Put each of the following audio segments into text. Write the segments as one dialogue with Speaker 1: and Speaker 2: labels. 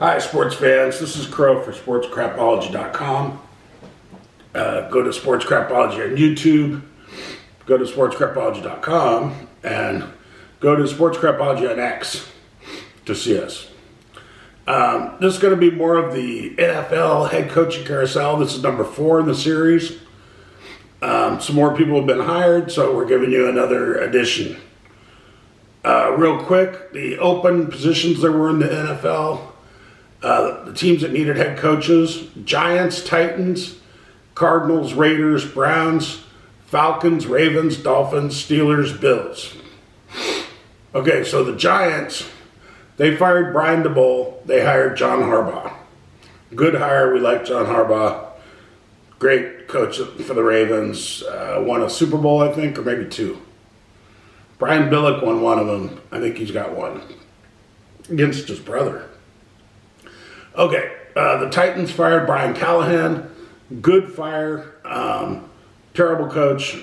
Speaker 1: Hi, sports fans. This is Crow for SportsCrapology.com. Go to SportsCrapology on YouTube. Go to SportsCrapology.com and go to SportsCrapology on X to see us. This is going to be more of the NFL head coaching carousel. This is number 4 in the series. Some more people have been hired, so we're giving you another edition. Real quick, the open positions there were in the NFL. The teams that needed head coaches: Giants, Titans, Cardinals, Raiders, Browns, Falcons, Ravens, Dolphins, Steelers, Bills. Okay, so the Giants, they fired Brian DeBoer. They hired John Harbaugh. Good hire. We like John Harbaugh. Great coach for the Ravens. Won a Super Bowl, I think, or maybe 2. Brian Billick won one of them. I think he's got one against his brother. Okay, the Titans fired Brian Callahan. Good fire. Terrible coach.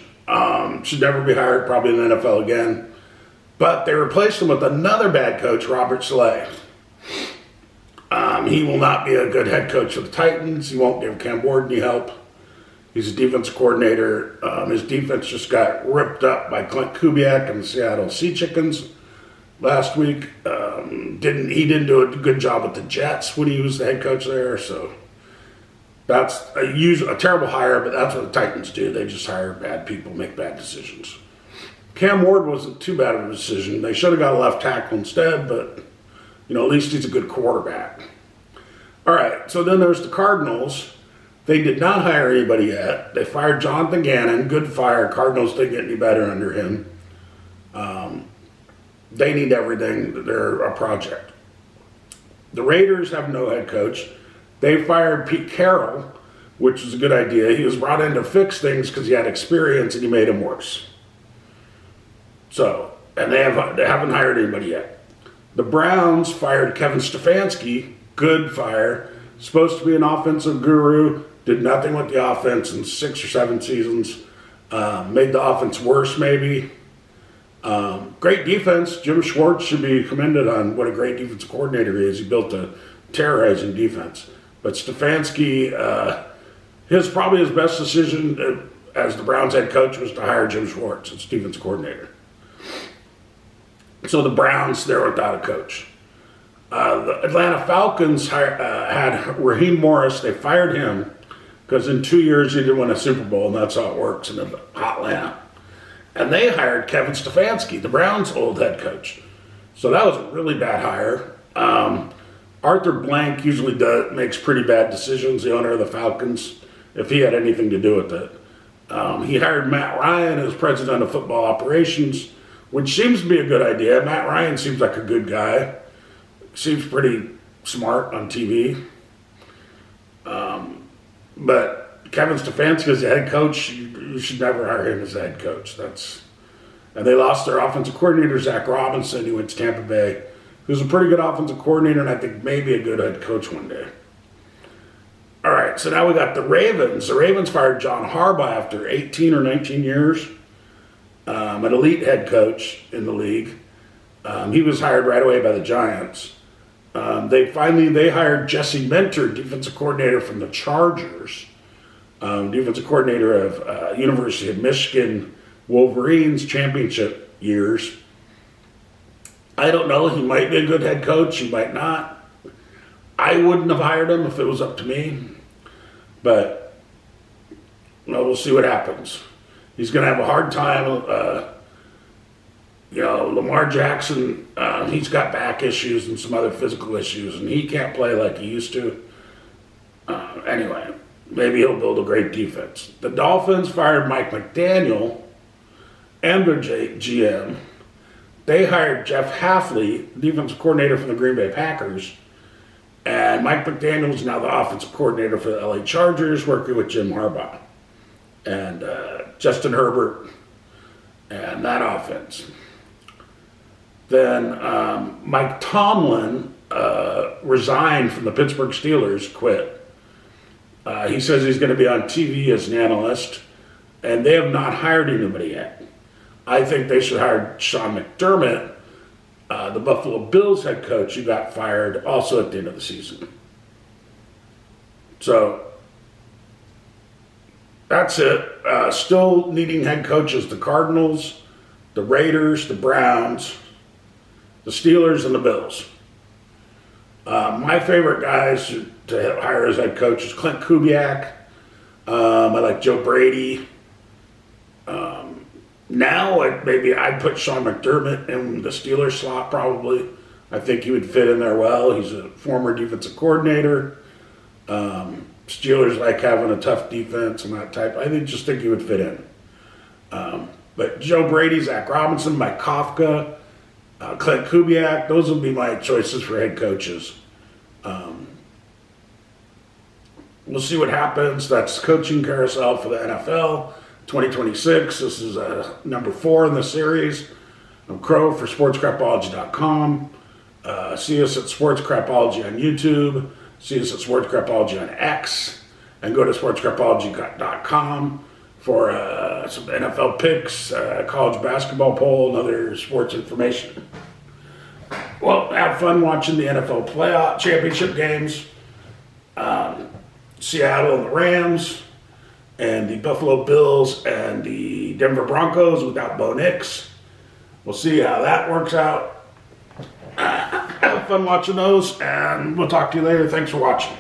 Speaker 1: Should never be hired probably in the NFL again. But they replaced him with another bad coach, Robert Saleh. He will not be a good head coach for the Titans. He won't give Cam Ward any help. He's a defense coordinator. His defense just got ripped up by Clint Kubiak and the Seattle Sea Chickens last week. He didn't do a good job with the Jets when he was the head coach there. So that's a terrible hire, but that's what the Titans do. They just hire bad people, make bad decisions. Cam Ward wasn't too bad of a decision. They should have got a left tackle instead, but at least he's a good quarterback. All right, so then there's the Cardinals. They did not hire anybody yet. They fired Jonathan Gannon. Good fire. Cardinals didn't get any better under him. They need everything. They're a project. The Raiders have no head coach. They fired Pete Carroll, which is a good idea. He was brought in to fix things because he had experience and he made them worse. So, and they haven't hired anybody yet. The Browns fired Kevin Stefanski. Good fire. Supposed to be an offensive guru. Did nothing with the offense in 6 or 7 seasons. Made the offense worse, maybe. Great defense. Jim Schwartz should be commended on what a great defensive coordinator he is. He built a terrorizing defense. But Stefanski, probably his best decision as the Browns head coach was to hire Jim Schwartz as defense coordinator. So the Browns, they're without a coach. The Atlanta Falcons had Raheem Morris. They fired him because in 2 years he didn't win a Super Bowl, and that's how it works in Atlanta. And they hired Kevin Stefanski, the Browns' old head coach. So that was a really bad hire. Arthur Blank usually makes pretty bad decisions, the owner of the Falcons, if he had anything to do with it. He hired Matt Ryan as president of football operations, which seems to be a good idea. Matt Ryan seems like a good guy. Seems pretty smart on TV. But Kevin Stefanski as the head coach, you should never hire him as the head coach. And they lost their offensive coordinator, Zach Robinson. He went to Tampa Bay. He was a pretty good offensive coordinator, and I think maybe a good head coach one day. All right, so now we got the Ravens. The Ravens fired John Harbaugh after 18 or 19 years. An elite head coach in the league. He was hired right away by the Giants. They hired Jesse Minter, defensive coordinator from the Chargers, defensive coordinator of University of Michigan Wolverines championship years. I don't know. He might be a good head coach. He might not. I wouldn't have hired him if it was up to me. But we'll see what happens. He's going to have a hard time. Lamar Jackson, he's got back issues and some other physical issues, and he can't play like he used to. Anyway, maybe he'll build a great defense. The Dolphins fired Mike McDaniel and their GM. They hired Jeff Hafley, defensive coordinator from the Green Bay Packers, and Mike McDaniel is now the offensive coordinator for the LA Chargers, working with Jim Harbaugh and Justin Herbert and that offense. Then Mike Tomlin resigned from the Pittsburgh Steelers, quit. He says he's going to be on TV as an analyst, and they have not hired anybody yet. I think they should hire Sean McDermott the Buffalo Bills head coach, who got fired also at the end of the season. So that's it. Still needing head coaches: the Cardinals, the Raiders, the Browns, the Steelers, and the Bills. My favorite guys to hire as head coach is Clint Kubiak. I like Joe Brady. Now, maybe I'd put Sean McDermott in the Steelers slot probably. I think he would fit in there well. He's a former defensive coordinator. Steelers like having a tough defense and that type. I just think he would fit in. But Joe Brady, Zach Robinson, Mike Kafka, Clint Kubiak, those would be my choices for head coaches. We'll see what happens. That's Coaching Carousel for the NFL 2026. This is number 4 in the series. I'm Crow for SportsCrapology.com. See us at SportsCrapology on YouTube. See us at SportsCrapology on X. And go to SportsCrapology.com for some NFL picks, college basketball poll, and other sports information. Well, have fun watching the NFL playoff championship games. Seattle and the Rams, and the Buffalo Bills and the Denver Broncos without Bo Nix. We'll see how that works out. Have fun watching those, and we'll talk to you later. Thanks for watching.